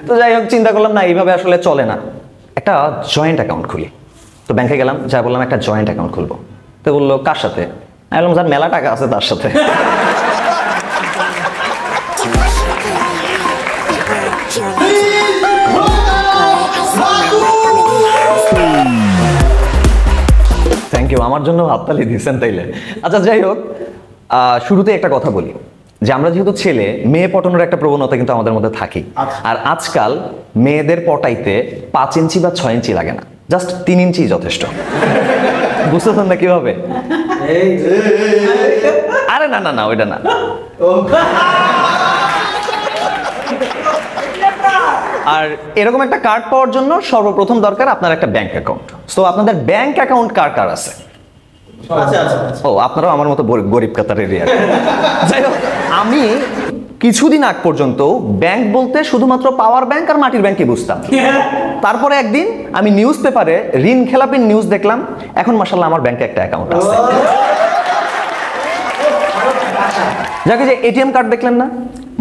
তো যাই হোক চিন্তা করলাম না এইভাবে আসলে চলে না, একটা জয়েন্ট অ্যাকাউন্ট খুলি। তো ব্যাংকে গেলাম, যা বললাম একটা জয়েন্ট অ্যাকাউন্ট খুলবো। তো বললো কার সাথে? আমি বললাম যার মেলা টাকা আছে তার সাথে। থ্যাংক ইউ, আমার জন্য হাততালি দিয়েছেন তাইলে। আচ্ছা যাই হোক, শুরুতে একটা কথা বলি যে আমরা যেহেতু ছেলে, মেয়ে পটানোর একটা প্রবণতা কিন্তু আমাদের মধ্যে থাকেই। আর আজকাল মেয়েদের পটাইতে 5 ইঞ্চি বা 6 ইঞ্চি লাগে না, জাস্ট 3 ইঞ্চি যথেষ্ট। বুঝতেছেন না কিভাবে? আরে না না না, ওইটা না। আর এরকম একটা কার্ড পাওয়ার জন্য সর্বপ্রথম দরকার আপনার একটা ব্যাংক অ্যাকাউন্ট। সো আপনাদের ব্যাংক অ্যাকাউন্ট কার কার আছে? ও, আপনারাও আমার মতো গরিব কাতারের এরিয়া। যাই হোক, আমি কিছুদিন আগ পর্যন্ত ব্যাংক বলতে শুধুমাত্র পাওয়ার ব্যাংক আর মাটির ব্যাংকই বুঝতাম। তারপরে একদিন আমি নিউজ পেপারে ঋণ খেলাপির নিউজ দেখলাম, এখন মাশাআল্লাহ আমার ব্যাংকে একটা অ্যাকাউন্ট আছে। যাকে যে এটিএম কার্ড দেখলেন না,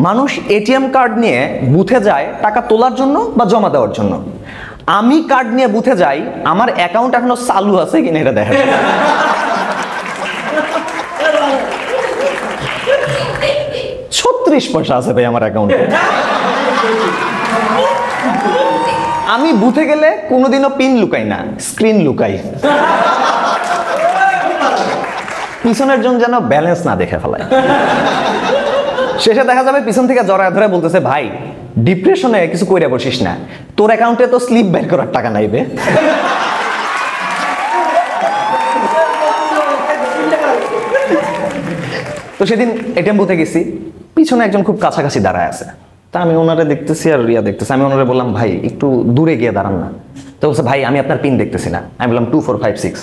মানুষ এটিএম কার্ড নিয়ে বুথে যায় টাকা তোলার জন্য বা জমা দেওয়ার জন্য। আমি কার্ড নিয়ে বুথে যাই আমার অ্যাকাউন্ট এখনো চালু আছে কিনা এটা দেখা। 36 পয়সা আছে ভাই আমার অ্যাকাউন্টে। আমি বুথে গেলে কোনোদিনও পিন লুকাই না, স্ক্রিন লুকাই। পিছনের জন যেন ব্যালেন্স না দেখে ফেলায়। শেষে দেখা যাবে পিছন থেকে জড়ায় ধরে বলতেছে, ভাই ডিপ্রেশনে কিছু কইরা বসিস না, তোর অ্যাকাউন্টে তো স্লিপ বের করার টাকা নাইবে। তো সেদিন এটিএম বুথে গেছি, পিছনে একজন খুব কাছাকাছি দাঁড়ায় আছে। তা আমি ওনারে দেখতেছি আর দেখতেছি। আমি ওনারে বললাম, ভাই একটু দূরে গিয়ে দাঁড়ান না। তো বলছে, ভাই আমি আপনার পিন দেখতেছি না। আমি বললাম 2456।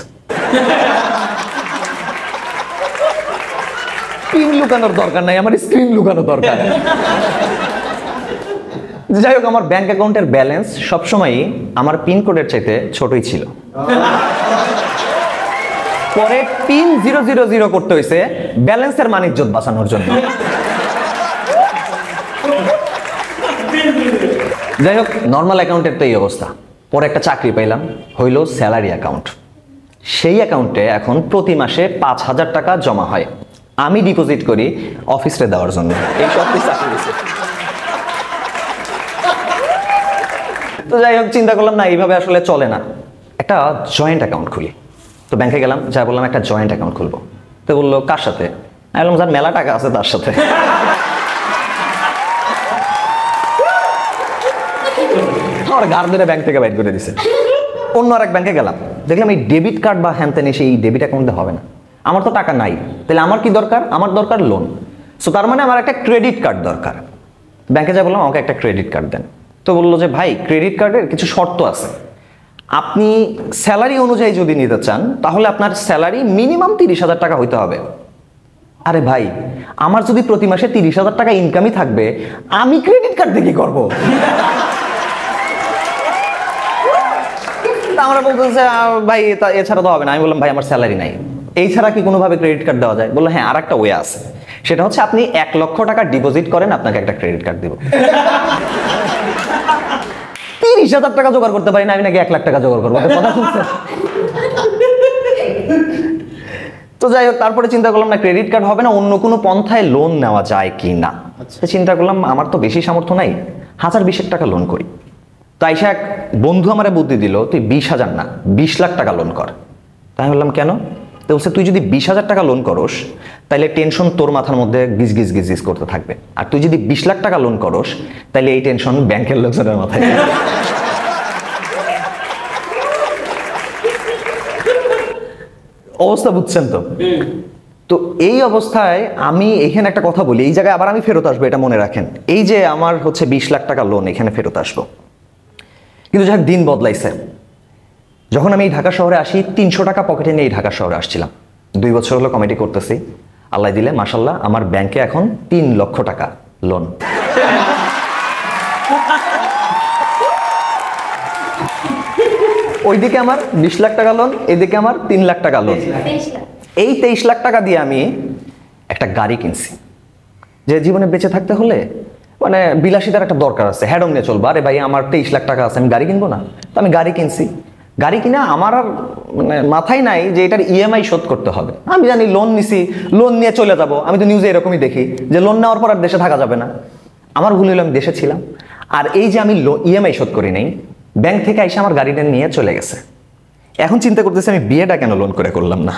পিন লুকানোর দরকার নাই, আমার স্ক্রিন লুকানো দরকার। যাই হোক, আমার ব্যাংক অ্যাকাউন্টের ব্যালেন্স সবসময়ই আমার পিন কোডের চাইতে ছোটই ছিল। পরে পিন 000 করতে হয়েছে ব্যালেন্সের মান ইজ্জত বাঁচানোর জন্য। যাই হোক, নর্মাল অ্যাকাউন্টের তো এই অবস্থা। পরে একটা চাকরি পাইলাম, হইল স্যালারি অ্যাকাউন্ট। সেই অ্যাকাউন্টে এখন প্রতি মাসে 5000 টাকা জমা হয়। আমি ডিপোজিট করি অফিসে দেওয়ার জন্য। এই সব চাকরি দিচ্ছে। তো যাই হোক চিন্তা করলাম না এইভাবে আসলে চলে না, একটা জয়েন্ট অ্যাকাউন্ট খুলি। তো ব্যাংকে গেলাম, যা বললাম একটা জয়েন্ট অ্যাকাউন্ট খুলবো। তো বললো কার সাথে? আমি বললাম যার মেলা টাকা আছে তার সাথে। আমার গাড় ধরে ব্যাংক থেকে বাইর করে দিছে। অন্য আর এক ব্যাংকে গেলাম, দেখলাম এই ডেবিট কার্ড বা হ্যান ত্যান এসে এই ডেবিট অ্যাকাউন্টে হবে না। আমার তো টাকা নাই, তাহলে আমার কি দরকার? আমার দরকার লোন। সো তার মানে আমার একটা ক্রেডিট কার্ড দরকার। ব্যাংকে যা বললাম আমাকে একটা ক্রেডিট কার্ড দেন। তো বললো যে ভাই ক্রেডিট কার্ডের কিছু শর্ত আছে, আপনি স্যালারি অনুযায়ী যদি নিতে চান তাহলে আপনার স্যালারি মিনিমাম 30,000 টাকা হইতে হবে। আরে ভাই, আমার যদি প্রতি মাসে 30,000 টাকা ইনকামই থাকবে, আমি ক্রেডিট কার্ড দিয়ে কি করবো? আমরা বলতেছে ভাই এছাড়া তো হবে না। আমি বললাম ভাই আমার স্যালারি নাই, এই ছাড়া কি কোনোভাবে ক্রেডিট কার্ড দেওয়া যায়? বললো হ্যাঁ, আর একটা ওয়ে আছে, সেটা হচ্ছে আপনি 1 লক্ষ টাকা ডিপোজিট করেন, আপনাকে একটা ক্রেডিট কার্ড দিব। 30,000 টাকা জোগাড় করতে পারি না, আমি নাকি 1 লাখ টাকা জোগাড় করবো? কথা শুনছেন? তো যাই হোক, তারপরে চিন্তা করলাম না ক্রেডিট কার্ড হবে না, অন্য কোনো পন্থায় লোন নেওয়া যায় কি না। চিন্তা করলাম আমার তো বেশি সামর্থ্য নাই, 1020 টাকা লোন করি। তো আইসা এক বন্ধু আমারে বুদ্ধি দিল, তুই 20,000 না 20 লাখ টাকা লোন কর। তাই আমি বললাম কেন? তো বলছে তুই যদি 20,000 টাকা লোন করস তাহলে টেনশন তোর মাথার মধ্যে গিজ গিজ গিজ গিজ করতে থাকবে, আর তুই যদি 20 লাখ টাকা লোন করস তাহলে এই টেনশন ব্যাংকের লোকজনের মাথায়। অবস্থা বুঝছেন তো? তো এই অবস্থায় আমি এখানে একটা কথা বলি, এই জায়গায় আবার আমি ফেরত আসবো, এটা মনে রাখেন। এই যে আমার হচ্ছে 20 লাখ টাকা লোন, এখানে ফেরত আসবো, কিন্তু যাই দিন বদলাইছে। যখন আমি এই ঢাকা শহরে আসি 300 টাকা পকেটে নিয়ে এই ঢাকা শহরে আসছিলাম। 2 বছর হলো কমেডি করতেছি, আল্লাহ দিলে মাশাল্লাহ আমার ব্যাংকে এখন 3 লক্ষ টাকা লোন। ওইদিকে আমার 20 লাখ টাকা লোন, এদিকে আমার 3 লাখ টাকা লোন। এই 23 লাখ টাকা দিয়ে আমি একটা গাড়ি কিনছি, যে জীবনে বেঁচে থাকতে হলে মানে বিলাসিতার একটা দরকার আছে, হ্যাডম নিয়ে চলবো। আরে ভাই আমার 23 লাখ টাকা আছে, আমি গাড়ি কিনবো না? তো আমি গাড়ি কিনছি। গাড়ি কিনা আমার আর মানে মাথায় নাই যে এটার ইএমআই শোধ করতে হবে। আমি জানি লোন নিছি, লোন নিয়ে চলে যাব। আমি তো নিউজে এরকমই দেখি যে লোন নেওয়ার পর আর দেশে থাকা যাবে না। আমার ভুল হলো, আমি দেশে ছিলাম। আর এই যে আমি ইএমআই শোধ করি নাই, ব্যাংক থেকে এসে আমার গাড়িটা নিয়ে চলে গেছে। এখন চিন্তা করতেছি আমি বিয়েটা কেন লোন করে করলাম না।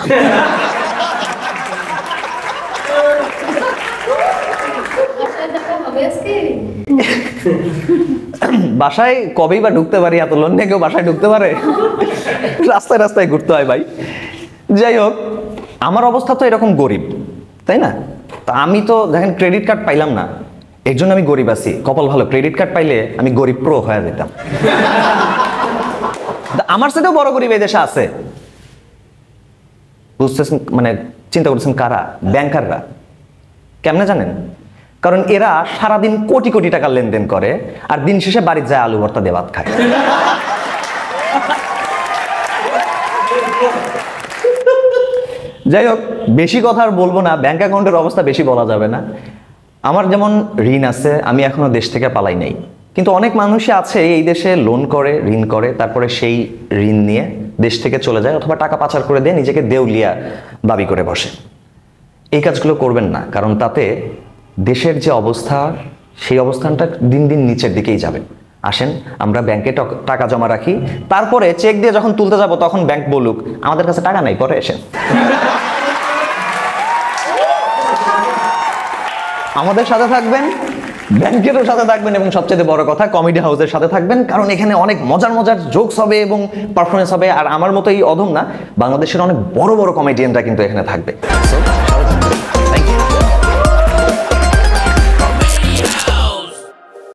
বাসায় কবেই বা ঢুকতে পারি? এত লোন নিয়ে কেউ বাসায় ঢুকতে পারে? রাস্তায় রাস্তায় ঘুরতে হয় ভাই। যাই হোক, আমার অবস্থা তো এরকম গরিব, তাই না? তা আমি তো দেখেন ক্রেডিট কার্ড পাইলাম না, এর জন্য আমি গরিব আছি। কপাল ভালো, ক্রেডিট কার্ড পাইলে আমি গরিব প্রো হয়ে যেতাম। আমার সাথেও বড় গরিব এই দেশে আছে। বুঝতেছেন? মানে চিন্তা করছেন কারা? ব্যাংকাররা। কেমনে জানেন? কারণ এরা সারাদিন কোটি কোটি টাকার লেনদেন করে, আর দিন শেষে বাড়ির যায় আলু ভর্তা দিয়ে ভাত খায়। যাই হোক, বেশি কথা আর বলবো না। ব্যাংক অ্যাকাউন্টের অবস্থা বেশি বলা যাবে না। আমার যেমন ঋণ আছে, আমি এখনো দেশ থেকে পালাই নাই। কিন্তু অনেক মানুষই আছে এই দেশে লোন করে, ঋণ করে, তারপরে সেই ঋণ নিয়ে দেশ থেকে চলে যায়, অথবা টাকা পাচার করে দিয়ে নিজেকে দেউলিয়া দাবি করে বসে। এই কাজগুলো করবেন না, কারণ তাতে দেশের যে অবস্থা, সেই অবস্থানটা দিন দিন নিচের দিকেই যাবে। আসেন আমরা ব্যাংকে টাকা জমা রাখি, তারপরে চেক দিয়ে যখন তুলতে যাব তখন ব্যাংক বলুক আমাদের কাছে টাকা নাই, পরে এসেন। আমাদের সাথে থাকবেন, ব্যাংকেরও সাথে থাকবেন, এবং সবচেয়ে বড় কথা কমেডি হাউসের সাথে থাকবেন, কারণ এখানে অনেক মজার মজার জোকস হবে এবং পারফরমেন্স হবে। আর আমার মতো এই অধম না, বাংলাদেশের অনেক বড় বড় কমেডিয়ানরা কিন্তু এখানে থাকবে।